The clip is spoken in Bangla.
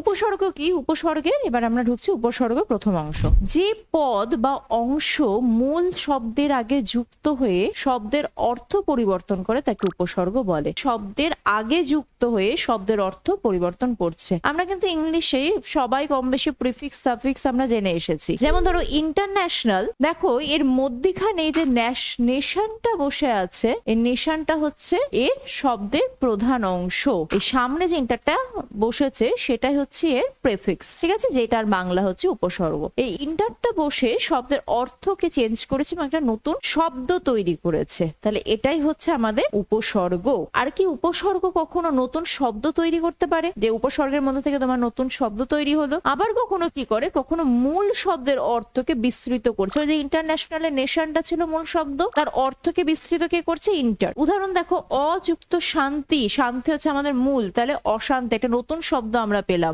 উপসর্গ কি? উপসর্গের এবার আমরা ঢুকছি উপসর্গ প্রথম অংশ। যে পদ বা অংশ মূল শব্দের আগে যুক্ত হয়ে শব্দের অর্থ পরিবর্তন করে তাকে উপসর্গ বলে। শব্দের আগে যুক্ত হয়ে শব্দের অর্থ পরিবর্তন করছে। আমরা কিন্তু ইংলিশে সবাই কম বেশি প্রিফিক্স সাফিক্স আমরা জেনে এসেছি। যেমন ধরো ইন্টারন্যাশনাল, দেখো এর মধ্যখানে যে নেশনটা বসে আছে, এই নেশনটা হচ্ছে এর শব্দের প্রধান অংশ। এই সামনে যে ইন্টারটা বসেছে সেটাই হচ্ছে এর প্রেফিক্স, ঠিক আছে, যেটার বাংলা হচ্ছে উপসর্গ। এই ইন্টারটা বসে শব্দের অর্থকে চেঞ্জ করেছে এবং একটা নতুন শব্দ তৈরি করেছে, তাহলে এটাই হচ্ছে আমাদের উপসর্গ। আর কি উপসর্গ কখনো নতুন শব্দ তৈরি করতে পারে, যে উপসর্গের মধ্যে থেকে তোমার নতুন শব্দ তৈরি হলো। আবার কখনো কি করে, কখনো মূল শব্দের অর্থকে বিস্তৃত করছে। ওই যে ইন্টারন্যাশনালের নেশনটা ছিল মূল শব্দ, তার অর্থকে বিস্তৃত কে করছে? ইন্টার। উদাহরণ দেখো, অযুক্ত শান্তি, শান্তি হচ্ছে আমাদের মূল, তাহলে অশান্তি একটা নতুন শব্দ আমরা পেলাম।